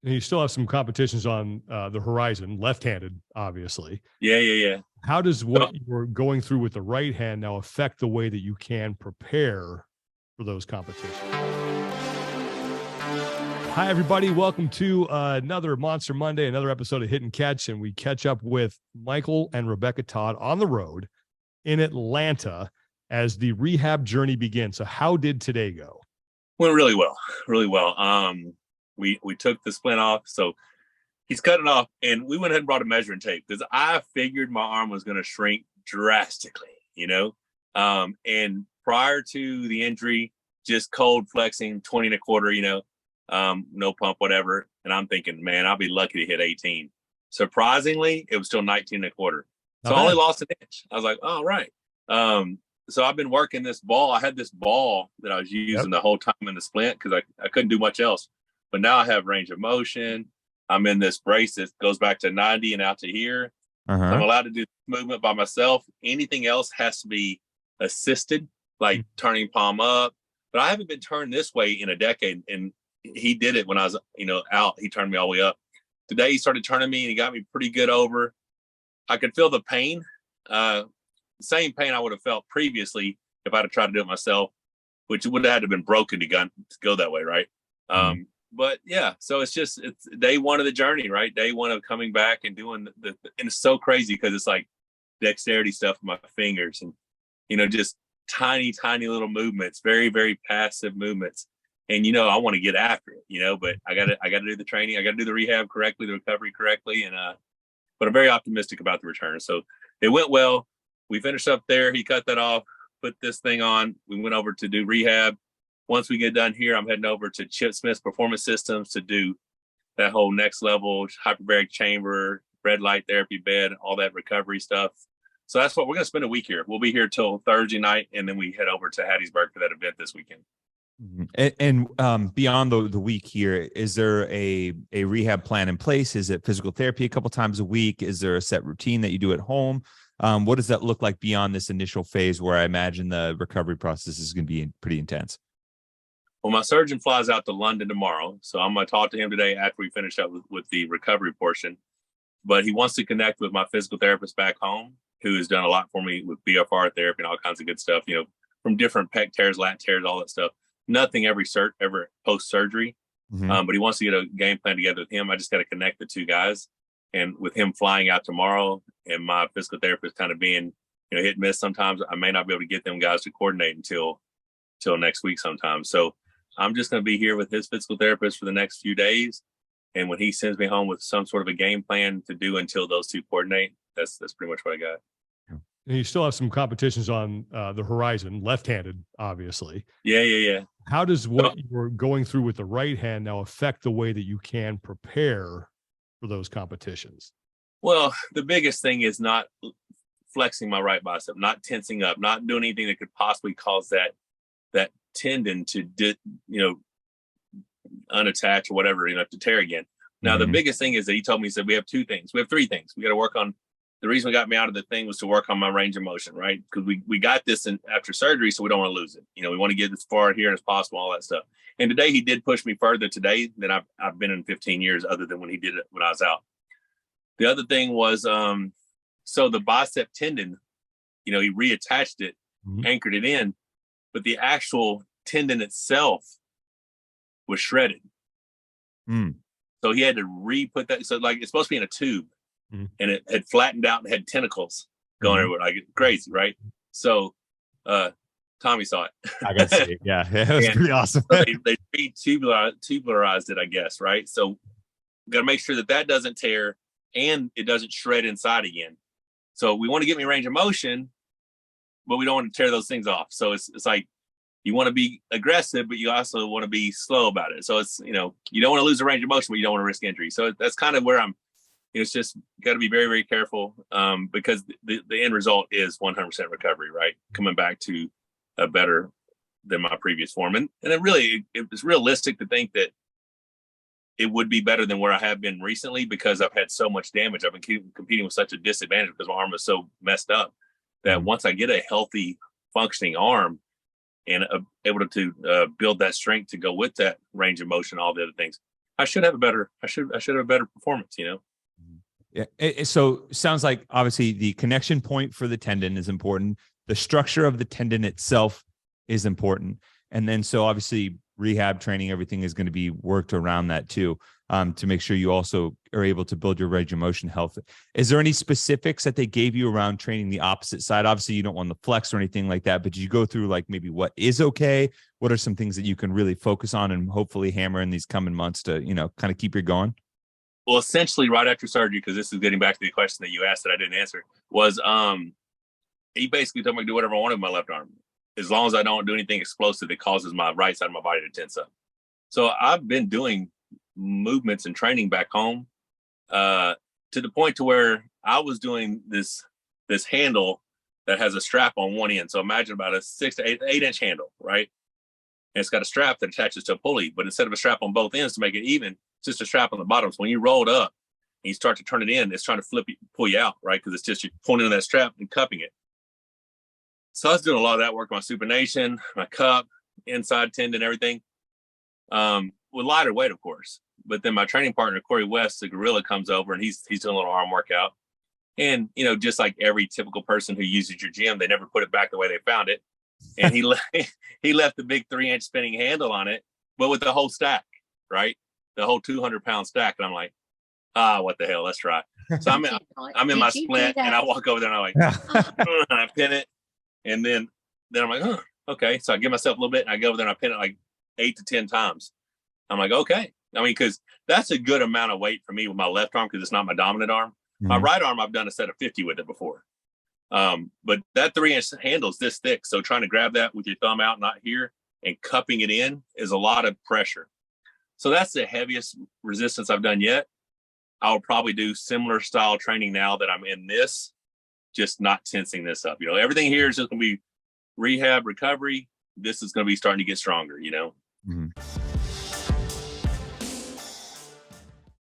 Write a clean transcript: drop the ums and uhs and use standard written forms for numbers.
And you still have some competitions on the horizon, left-handed, obviously. Yeah. How does what you're going through with the right hand now affect the way that you can prepare for those competitions? Hi, everybody. Welcome to another Monster Monday, another episode of Hit and Catch. And we catch up with Michael and Rebecca Todd on the road in Atlanta as the rehab journey begins. So how did today go? Went really well, really well. We took the splint off, so he's cut it off, and we went ahead and brought a measuring tape because I figured my arm was going to shrink drastically, and prior to the injury, just cold flexing 20 and a quarter, no pump, whatever. And I'm thinking, man, I'll be lucky to hit 18. Surprisingly, it was still 19 and a quarter. So I only lost an inch. I was like, all right. So I've been working this ball. I had this ball that I was using the whole time in the splint because I couldn't do much else. But now I have range of motion. I'm in this brace that goes back to 90 and out to here. So I'm allowed to do movement by myself. Anything else has to be assisted, like turning palm up. But I haven't been turned this way in a decade. And he did it when I was, out. He turned me all the way up. Today he started turning me and he got me pretty good over. I could feel the pain. Same pain I would have felt previously if I'd have tried to do it myself, which would have had to have been broken to go that way, right? But yeah, so it's day one of the journey, right? Day one of coming back and doing and it's so crazy because it's like dexterity stuff with my fingers and, just tiny little movements, very, very passive movements. And, I want to get after it, but I got to do the training. I got to do the rehab correctly, the recovery correctly. And, but I'm very optimistic about the return. So it went well. We finished up there. He cut that off, put this thing on. We went over to do rehab. Once we get done here, I'm heading over to Chip Smith's Performance Systems to do that whole next level hyperbaric chamber, red light therapy bed, all that recovery stuff. So that's what we're going to spend a week here. We'll be here till Thursday night, and then we head over to Hattiesburg for that event this weekend. And beyond the week here, is there a rehab plan in place? Is it physical therapy a couple times a week? Is there a set routine that you do at home? What does that look like beyond this initial phase where I imagine the recovery process is going to be pretty intense? Well, my surgeon flies out to London tomorrow. So I'm going to talk to him today after we finish up with the recovery portion. But he wants to connect with my physical therapist back home, who has done a lot for me with BFR therapy and all kinds of good stuff, from different pec tears, lat tears, all that stuff. Nothing ever post-surgery. But he wants to get a game plan together with him. I just got to connect the two guys. And with him flying out tomorrow and my physical therapist kind of being, hit and miss sometimes, I may not be able to get them guys to coordinate until next week sometimes. So I'm just going to be here with his physical therapist for the next few days. And when he sends me home with some sort of a game plan to do until those two coordinate, that's pretty much what I got. And you still have some competitions on the horizon, left-handed, obviously. Yeah. How does what you're going through with the right hand now affect the way that you can prepare for those competitions? Well, the biggest thing is not flexing my right bicep, not tensing up, not doing anything that could possibly cause that tendon to unattach or whatever, to tear again. Now, the biggest thing is that he told me, he said, we have three things. We got to work on. The reason we got me out of the thing was to work on my range of motion, right? Because we got this after surgery, so we don't want to lose it. We want to get as far here as possible, all that stuff. And today he did push me further today than I've been in 15 years, other than when he did it when I was out. The other thing was, so the bicep tendon, he reattached it, anchored it in, but the actual tendon itself was shredded. So he had to re-put that. So like it's supposed to be in a tube. And it had flattened out and had tentacles going everywhere, like crazy, right? So Tommy saw it. I got to see it. Yeah, it was pretty awesome. So they tubularized it, I guess, right? So got to make sure that doesn't tear and it doesn't shred inside again. So we want to get me range of motion, but we don't want to tear those things off. So it's like you want to be aggressive, but you also want to be slow about it. So it's, you don't want to lose the range of motion, but you don't want to risk injury. So that's kind of where I'm. It's just got to be very, very careful because the end result is 100% recovery, right? Coming back to a better than my previous form. And it's realistic to think that it would be better than where I have been recently because I've had so much damage. I've been competing with such a disadvantage because my arm is so messed up that once I get a healthy functioning arm and able to build that strength to go with that range of motion, all the other things, I should have a better performance, you know? Yeah. So sounds like obviously the connection point for the tendon is important. The structure of the tendon itself is important. And then so obviously rehab training, everything is going to be worked around that too, to make sure you also are able to build your range of motion health. Is there any specifics that they gave you around training the opposite side? Obviously you don't want the flex or anything like that, but did you go through like maybe what is okay? What are some things that you can really focus on and hopefully hammer in these coming months to, kind of keep you going? Well, essentially right after surgery, because this is getting back to the question that you asked that I didn't answer, was he basically told me to do whatever I wanted with my left arm, as long as I don't do anything explosive that causes my right side of my body to tense up. So I've been doing movements and training back home to the point to where I was doing this handle that has a strap on one end. So imagine about a 6 to 8 inch handle, right? And it's got a strap that attaches to a pulley, but instead of a strap on both ends to make it even, it's just a strap on the bottom. So when you roll it up and you start to turn it in, it's trying to pull you out, right? Because it's just you're pulling in that strap and cupping it. So I was doing a lot of that work on my supination, my cup, inside tendon, everything, with lighter weight, of course. But then my training partner, Corey West, the gorilla, comes over and he's doing a little arm workout. And, just like every typical person who uses your gym, they never put it back the way they found it. And he left the big 3-inch spinning handle on it, but with the whole stack, right? The whole 200-pound stack. And I'm like, what the hell? Let's try. So I'm in my splint and I walk over there and I'm like, and I pin it. And then I'm like, oh, okay. So I give myself a little bit and I go over there and I pin it like 8 to 10 times. I'm like, okay. I mean, because that's a good amount of weight for me with my left arm because it's not my dominant arm. Mm-hmm. My right arm, I've done a set of 50 with it before. But that 3-inch handle is this thick. So trying to grab that with your thumb out, not here, and cupping it in is a lot of pressure. So that's the heaviest resistance I've done yet. I'll probably do similar style training now that I'm in this, just not tensing this up. Everything here is just going to be rehab, recovery. This is going to be starting to get stronger, Mm-hmm.